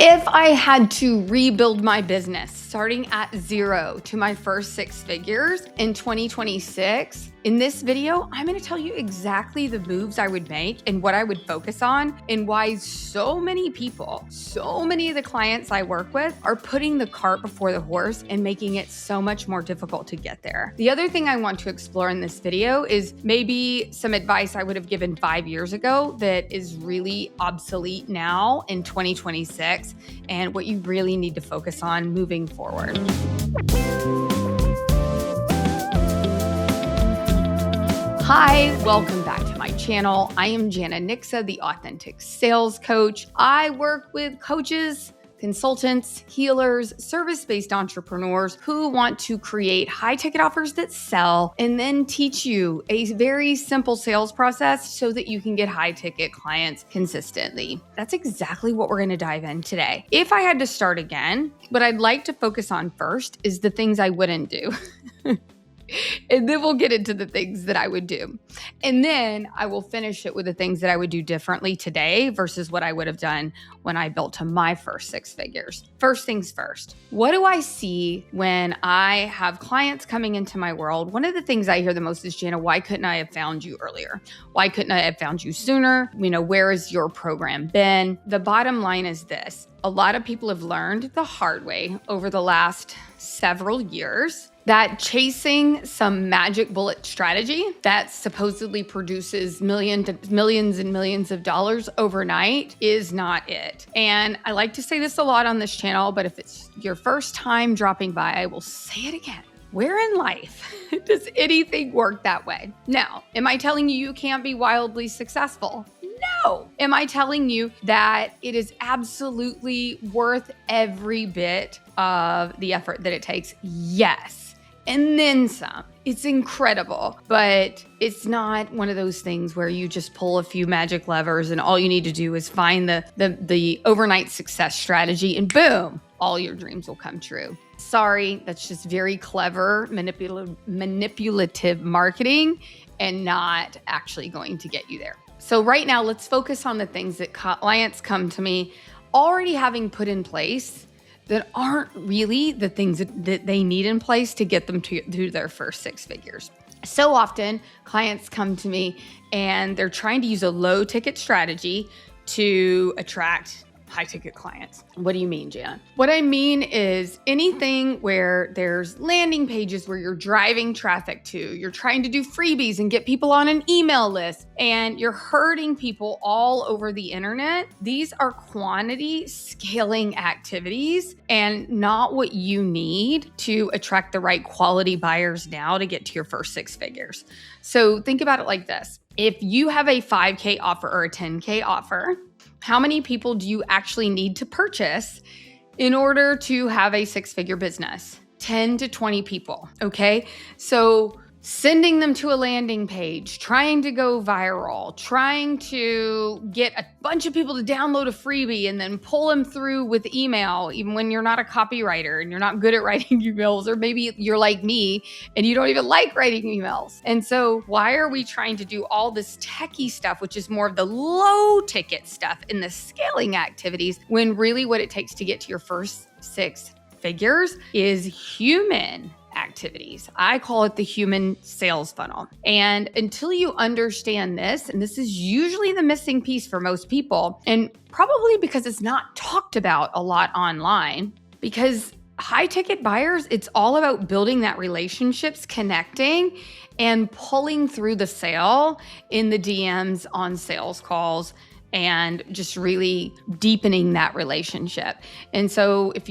If I had to rebuild my business starting at zero to my first six figures in 2026, in this video, I'm going to tell you exactly the moves I would make and what I would focus on and why so many people, so many of the clients I work with are putting the cart before the horse and making it so much more difficult to get there. The other thing I want to explore in this video is maybe some advice I would have given 5 years ago that is really obsolete now in 2026 and what you really need to focus on moving forward. Hi, welcome back to my channel. I am Jana Niksa, the Authentic Sales Coach. I work with coaches, consultants, healers, service-based entrepreneurs who want to create high-ticket offers that sell and then teach you a very simple sales process so that you can get high-ticket clients consistently. That's exactly what we're going to dive in today. If I had to start again, what I'd like to focus on first is the things I wouldn't do. And then we'll get into the things that I would do. And then I will finish it with the things that I would do differently today versus what I would have done when I built to my first six figures. First things first, what do I see when I have clients coming into my world? One of the things I hear the most is, Jana, why couldn't I have found you earlier? Why couldn't I have found you sooner? Where has your program been? The bottom line is this. A lot of people have learned the hard way over the last several years that chasing some magic bullet strategy that supposedly produces millions and millions of dollars overnight is not it. And I like to say this a lot on this channel, but if it's your first time dropping by, I will say it again. Where in life does anything work that way? Now, am I telling you you can't be wildly successful? No. Am I telling you that it is absolutely worth every bit of the effort that it takes? Yes. And then some. It's incredible, but it's not one of those things where you just pull a few magic levers and all you need to do is find the overnight success strategy and boom, all your dreams will come true. Sorry, that's just very clever, manipulative marketing and not actually going to get you there. So right now, let's focus on the things that clients come to me already having put in place that aren't really the things that they need in place to get them to their first six figures. So often clients come to me and they're trying to use a low ticket strategy to attract high ticket clients. What do you mean, Jan? What I mean is anything where there's landing pages where you're driving traffic to, you're trying to do freebies and get people on an email list, and you're hurting people all over the internet. These are quantity scaling activities and not what you need to attract the right quality buyers now to get to your first six figures. So think about it like this. If you have a 5K offer or a 10K offer, how many people do you actually need to purchase in order to have a six-figure business? 10 to 20 people, okay? So sending them to a landing page, trying to go viral, trying to get a bunch of people to download a freebie and then pull them through with email, even when you're not a copywriter and you're not good at writing emails, or maybe you're like me and you don't even like writing emails. And so why are we trying to do all this techie stuff, which is more of the low ticket stuff in the scaling activities, when really what it takes to get to your first six figures is human activities? I call it the human sales funnel. And until you understand this, and this is usually the missing piece for most people, and probably because it's not talked about a lot online, because high ticket buyers, it's all about building that relationships, connecting, and pulling through the sale in the DMs on sales calls and just really deepening that relationship. And so if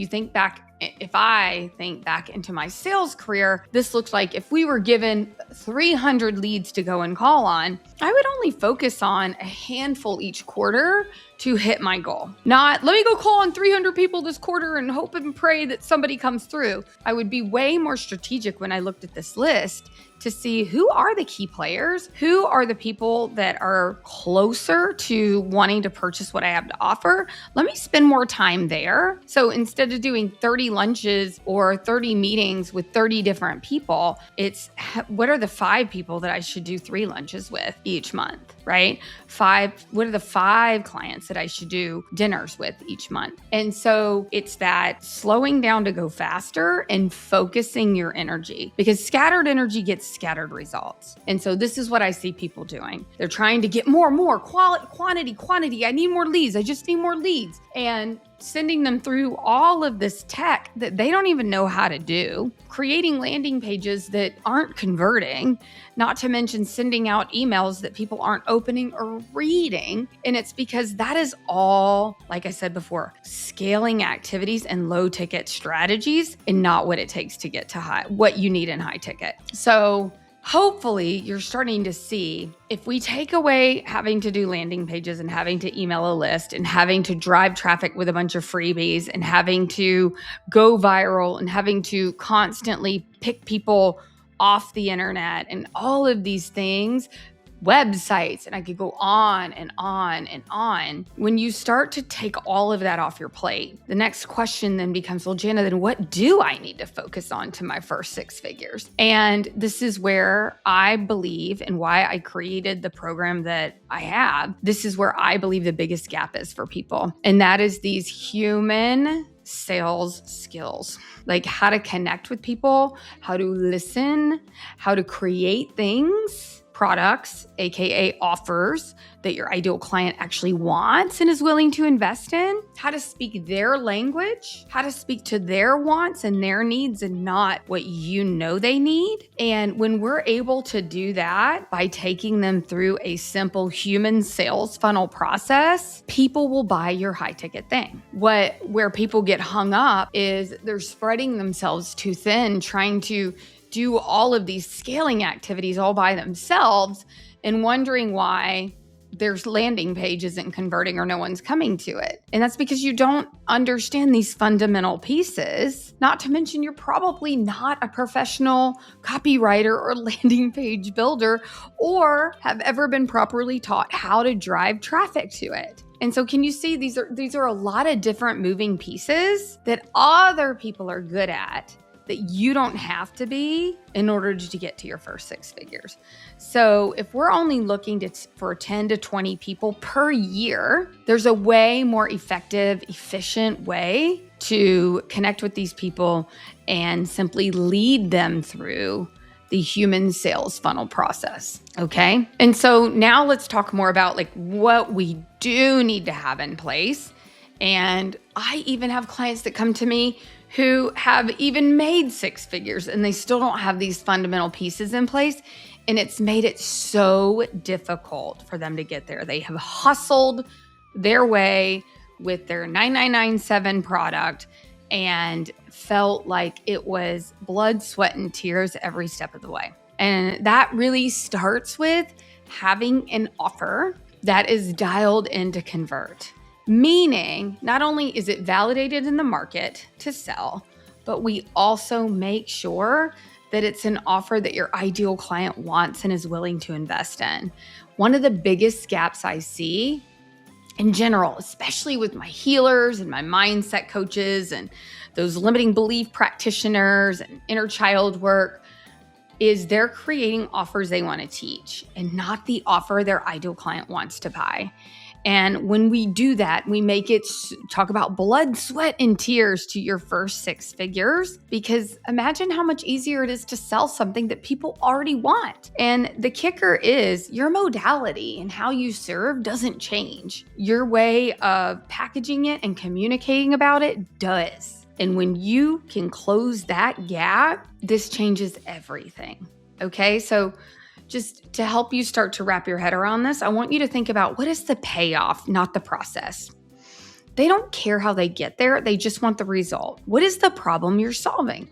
I think back into my sales career, this looks like if we were given 300 leads to go and call on, I would only focus on a handful each quarter to hit my goal. Not, let me go call on 300 people this quarter and hope and pray that somebody comes through. I would be way more strategic when I looked at this list to see who are the key players, who are the people that are closer to wanting to purchase what I have to offer. Let me spend more time there. So instead of doing 30 lunches or 30 meetings with 30 different people. It's what are the 5 people that I should do 3 lunches with each month, right? What are the 5 clients that I should do dinners with each month? And so it's that slowing down to go faster and focusing your energy, because scattered energy gets scattered results. And so this is what I see people doing. They're trying to get more, quantity. I need more leads. I just need more leads. And sending them through all of this tech that they don't even know how to do, creating landing pages that aren't converting, not to mention sending out emails that people aren't opening or reading. And it's because that is all, like I said before, scaling activities and low ticket strategies, and not what it takes to get to what you need in high ticket. So hopefully you're starting to see, if we take away having to do landing pages and having to email a list and having to drive traffic with a bunch of freebies and having to go viral and having to constantly pick people off the internet and all of these things, websites, and I could go on and on and on. When you start to take all of that off your plate, the next question then becomes, well, Jana, then what do I need to focus on to my first 6 figures? And this is where I believe, and why I created the program that I have, this is where I believe the biggest gap is for people. And that is these human sales skills, like how to connect with people, how to listen, how to create things, products, aka offers that your ideal client actually wants and is willing to invest in, how to speak their language, how to speak to their wants and their needs and not what you know they need. And when we're able to do that by taking them through a simple human sales funnel process, people will buy your high ticket thing. Where people get hung up is they're spreading themselves too thin, trying to do all of these scaling activities all by themselves and wondering why their landing page isn't converting or no one's coming to it. And that's because you don't understand these fundamental pieces. Not to mention, you're probably not a professional copywriter or landing page builder, or have ever been properly taught how to drive traffic to it. And so can you see these are a lot of different moving pieces that other people are good at, that you don't have to be in order to get to your first 6 figures. So if we're only looking for 10 to 20 people per year, there's a way more effective, efficient way to connect with these people and simply lead them through the human sales funnel process. Okay. And so now let's talk more about like what we do need to have in place. And I even have clients that come to me who have even made 6 figures and they still don't have these fundamental pieces in place. And it's made it so difficult for them to get there. They have hustled their way with their 9997 product and felt like it was blood, sweat, and tears every step of the way. And that really starts with having an offer that is dialed in to convert. Meaning, not only is it validated in the market to sell, but we also make sure that it's an offer that your ideal client wants and is willing to invest in. One of the biggest gaps I see in general, especially with my healers and my mindset coaches and those limiting belief practitioners and inner child work, is they're creating offers they want to teach and not the offer their ideal client wants to buy. And when we do that, we make it talk about blood, sweat, and tears to your first 6 figures, because imagine how much easier it is to sell something that people already want. And the kicker is your modality and how you serve doesn't change. Your way of packaging it and communicating about it does. And when you can close that gap, this changes everything. Okay, so just to help you start to wrap your head around this, I want you to think about, what is the payoff, not the process. They don't care how they get there. They just want the result. What is the problem you're solving?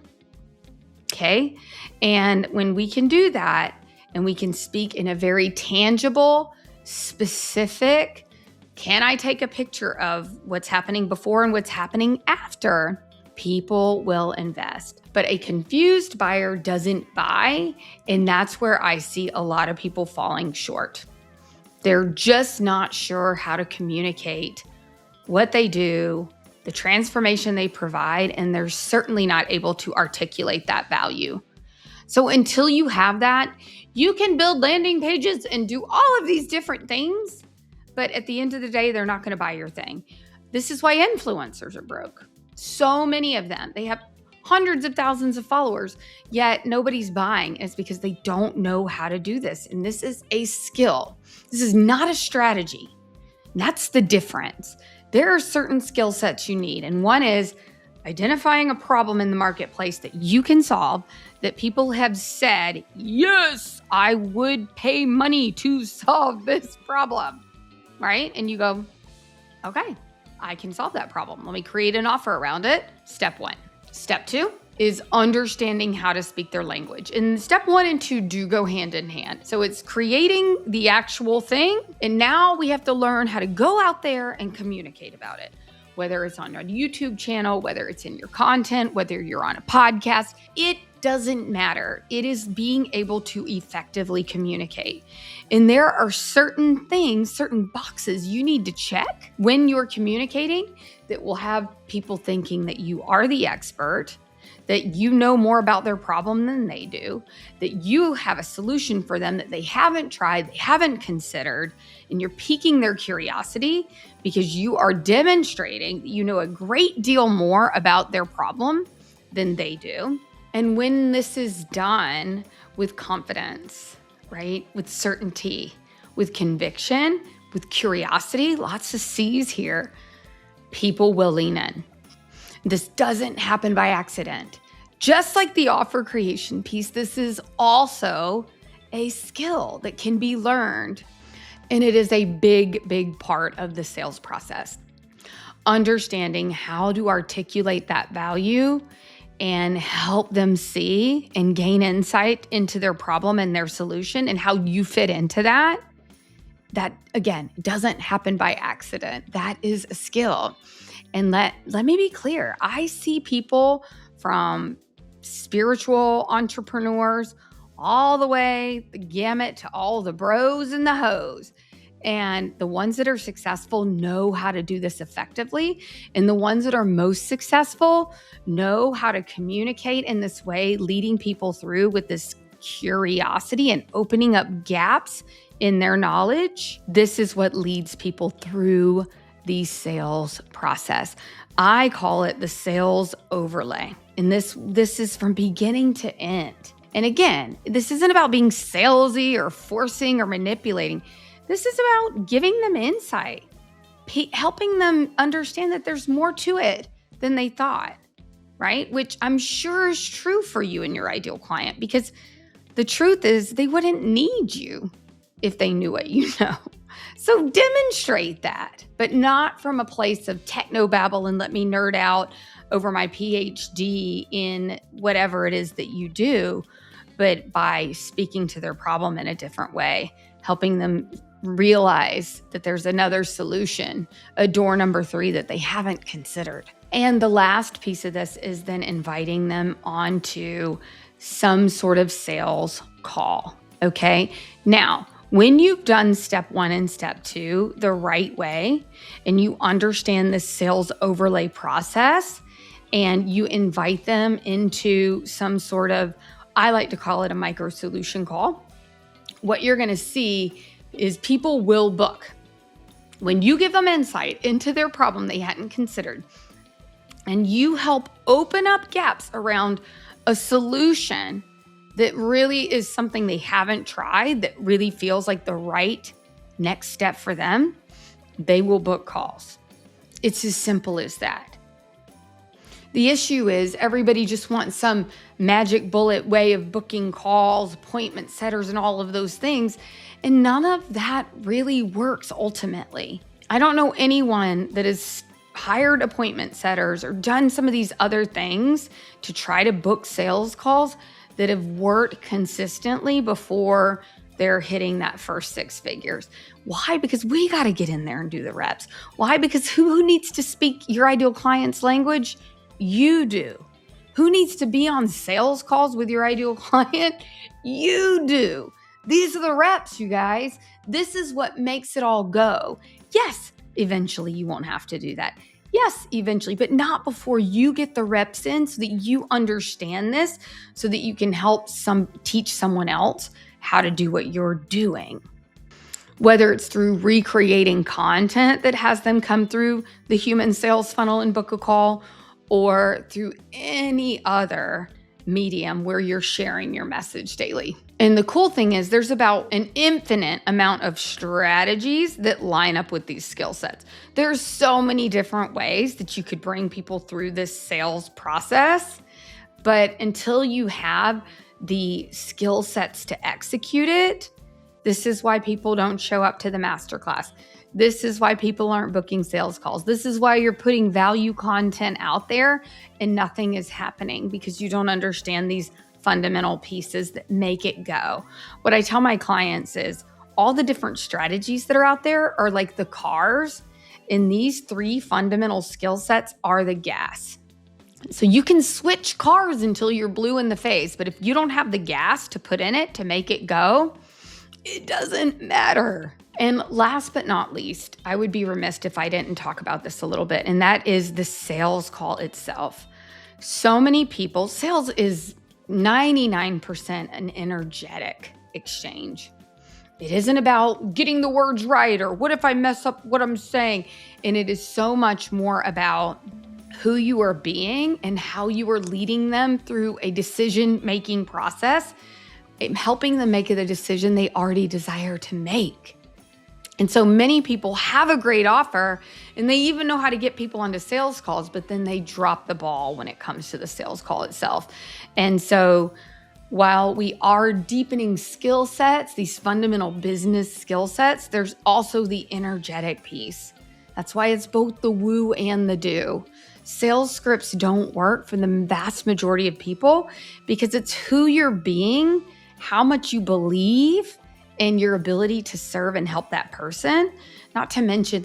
Okay. And when we can do that and we can speak in a very tangible, specific, can I take a picture of what's happening before and what's happening after? People will invest. But a confused buyer doesn't buy. And that's where I see a lot of people falling short. They're just not sure how to communicate what they do, the transformation they provide, and they're certainly not able to articulate that value. So until you have that, you can build landing pages and do all of these different things, but at the end of the day, they're not going to buy your thing. This is why influencers are broke. So many of them, they have hundreds of thousands of followers, yet nobody's buying. It's because they don't know how to do this. And this is a skill. This is not a strategy. That's the difference. There are certain skill sets you need. And one is identifying a problem in the marketplace that you can solve, that people have said, yes, I would pay money to solve this problem, right? And you go, okay, I can solve that problem. Let me create an offer around it. Step one. Step two is understanding how to speak their language. And step 1 and 2 do go hand in hand. So it's creating the actual thing. And now we have to learn how to go out there and communicate about it. Whether it's on a YouTube channel, whether it's in your content, whether you're on a podcast, it doesn't matter. It is being able to effectively communicate. And there are certain things, certain boxes you need to check when you're communicating that will have people thinking that you are the expert, that you know more about their problem than they do, that you have a solution for them that they haven't tried, they haven't considered, and you're piquing their curiosity because you are demonstrating that you know a great deal more about their problem than they do. And when this is done with confidence, right, with certainty, with conviction, with curiosity, lots of C's here, people will lean in. This doesn't happen by accident. Just like the offer creation piece, this is also a skill that can be learned. And it is a big, big part of the sales process. Understanding how to articulate that value and help them see and gain insight into their problem and their solution and how you fit into that. That, again, doesn't happen by accident. That is a skill. And let me be clear. I see people from spiritual entrepreneurs all the way, the gamut, to all the bros and the hoes. And the ones that are successful know how to do this effectively. And the ones that are most successful know how to communicate in this way, leading people through with this curiosity and opening up gaps in their knowledge. This is what leads people through the sales process. I call it the sales overlay. And this is from beginning to end. And again, this isn't about being salesy or forcing or manipulating. This is about giving them insight, helping them understand that there's more to it than they thought, right? Which I'm sure is true for you and your ideal client, because the truth is they wouldn't need you if they knew what you know. So demonstrate that, but not from a place of technobabble and let me nerd out over my PhD in whatever it is that you do, but by speaking to their problem in a different way, helping them realize that there's another solution, a door number 3 that they haven't considered. And the last piece of this is then inviting them onto some sort of sales call, okay? Now, when you've done step 1 and step 2 the right way, and you understand the sales overlay process, and you invite them into some sort of, I like to call it a micro solution call, what you're going to see is people will book. When you give them insight into their problem they hadn't considered, and you help open up gaps around a solution that really is something they haven't tried, that really feels like the right next step for them, they will book calls. It's as simple as that. The issue is everybody just wants some magic bullet way of booking calls, appointment setters, and all of those things. And none of that really works ultimately. I don't know anyone that has hired appointment setters or done some of these other things to try to book sales calls that have worked consistently before they're hitting that first 6 figures. Why? Because we got to get in there and do the reps. Why? Because who needs to speak your ideal client's language? You do. Who needs to be on sales calls with your ideal client? You do. These are the reps, you guys. This is what makes it all go. Yes, eventually you won't have to do that. Yes, eventually, but not before you get the reps in so that you understand this, so that you can help teach someone else how to do what you're doing. Whether it's through recreating content that has them come through the human sales funnel and book a call, or through any other medium where you're sharing your message daily. And the cool thing is there's about an infinite amount of strategies that line up with these skill sets. There's so many different ways that you could bring people through this sales process, but until you have the skill sets to execute it, this is why people don't show up to the masterclass. This is why people aren't booking sales calls. This is why you're putting value content out there and nothing is happening, because you don't understand these fundamental pieces that make it go. What I tell my clients is all the different strategies that are out there are like the cars, and these 3 fundamental skill sets are the gas. So you can switch cars until you're blue in the face, but if you don't have the gas to put in it to make it go, it doesn't matter. And last but not least, I would be remiss if I didn't talk about this a little bit, and that is the sales call itself. So many people, sales is 99% an energetic exchange. It isn't about getting the words right or what if I mess up what I'm saying. And it is so much more about who you are being and how you are leading them through a decision-making process, helping them make the decision they already desire to make. And so many people have a great offer and they even know how to get people onto sales calls, but then they drop the ball when it comes to the sales call itself. And so while we are deepening skill sets, these fundamental business skill sets, there's also the energetic piece. That's why it's both the woo and the do. Sales scripts don't work for the vast majority of people because it's who you're being, how much you believe in your ability to serve and help that person, not to mention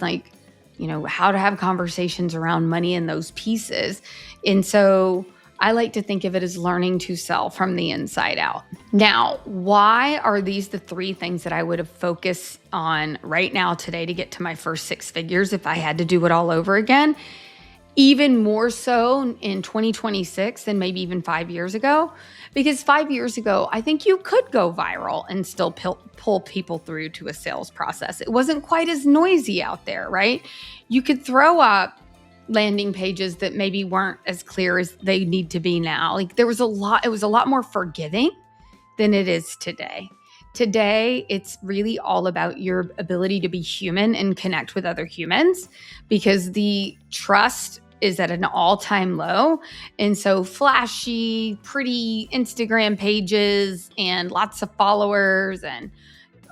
how to have conversations around money and those pieces. And so I like to think of it as learning to sell from the inside out. Now, why are these the 3 things that I would have focused on right now today to get to my first 6 figures if I had to do it all over again? Even more so in 2026 than maybe even 5 years ago. Because 5 years ago, I think you could go viral and still pull people through to a sales process. It wasn't quite as noisy out there, right? You could throw up landing pages that maybe weren't as clear as they need to be now. It was a lot more forgiving than it is today. Today, it's really all about your ability to be human and connect with other humans, because the trust is at an all-time low. And so flashy, pretty Instagram pages and lots of followers and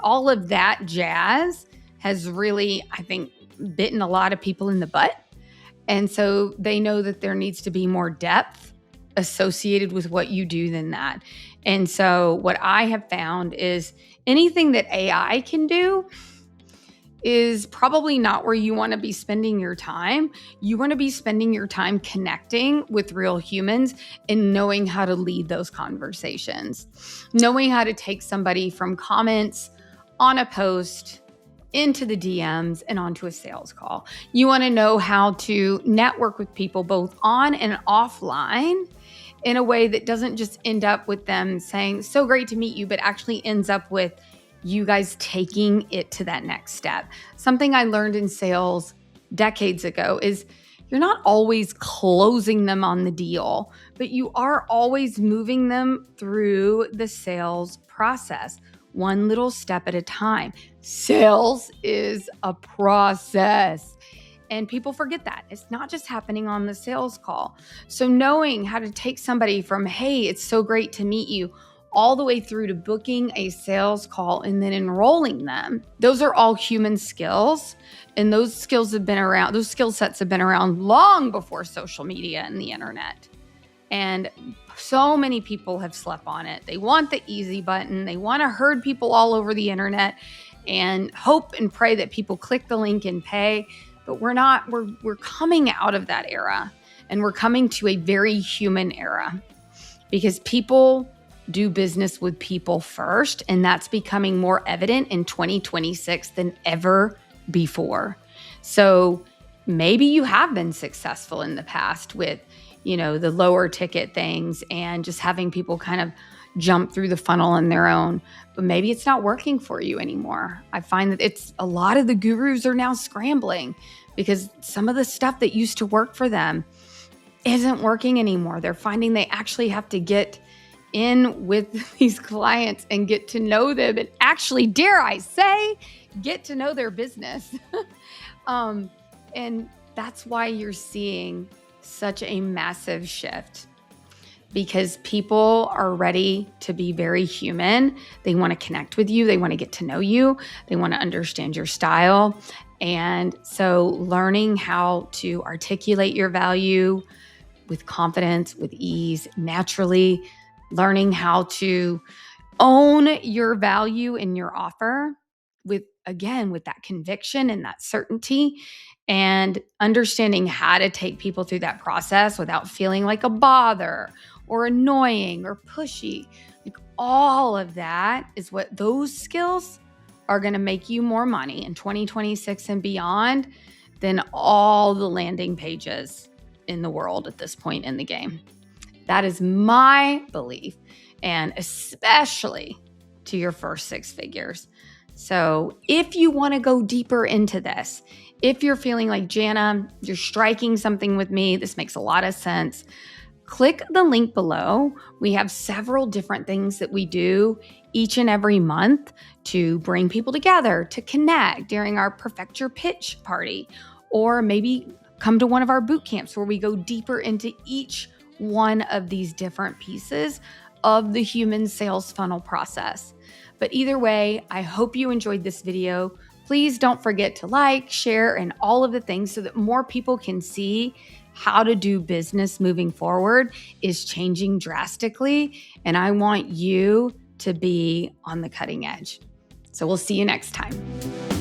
all of that jazz has really, I think, bitten a lot of people in the butt. And so they know that there needs to be more depth associated with what you do than that. And so what I have found is anything that AI can do is probably not where you want to be spending your time. You want to be spending your time connecting with real humans and knowing how to lead those conversations, knowing how to take somebody from comments on a post into the DMs and onto a sales call. You want to know how to network with people both on and offline in a way that doesn't just end up with them saying, so great to meet you, but actually ends up with you guys taking it to that next step. Something I learned in sales decades ago is you're not always closing them on the deal, but you are always moving them through the sales process, one little step at a time. Sales is a process. And people forget that. It's not just happening on the sales call. So knowing how to take somebody from, hey, it's so great to meet you, all the way through to booking a sales call and then enrolling them. Those are all human skills. And those skill sets have been around long before social media and the internet. And so many people have slept on it. They want the easy button. They want to herd people all over the internet and hope and pray that people click the link and pay. But we're coming out of that era, and we're coming to a very human era, because people do business with people first, and that's becoming more evident in 2026 than ever before. So maybe you have been successful in the past with, the lower ticket things and just having people kind of jump through the funnel on their own, but maybe it's not working for you anymore. I find that it's a lot of the gurus are now scrambling because some of the stuff that used to work for them isn't working anymore. They're finding they actually have to get in with these clients and get to know them and actually, dare I say, get to know their business. And that's why you're seeing such a massive shift, because people are ready to be very human. They want to connect with you. They want to get to know you. They want to understand your style. And so learning how to articulate your value with confidence, with ease, naturally, learning how to own your value in your offer with that conviction and that certainty, and understanding how to take people through that process without feeling like a bother or annoying or pushy. Like, all of that is what those skills are going to make you more money in 2026 and beyond than all the landing pages in the world at this point in the game. That is my belief, and especially to your first 6 figures. So if you want to go deeper into this, if you're feeling like, Jana, you're striking something with me, this makes a lot of sense, click the link below. We have several different things that we do each and every month to bring people together, to connect during our Perfect Your Pitch party, or maybe come to one of our boot camps where we go deeper into each one of these different pieces of the human sales funnel process. But either way, I hope you enjoyed this video. Please don't forget to like, share, and all of the things so that more people can see how to do business moving forward is changing drastically. And I want you to be on the cutting edge. So we'll see you next time.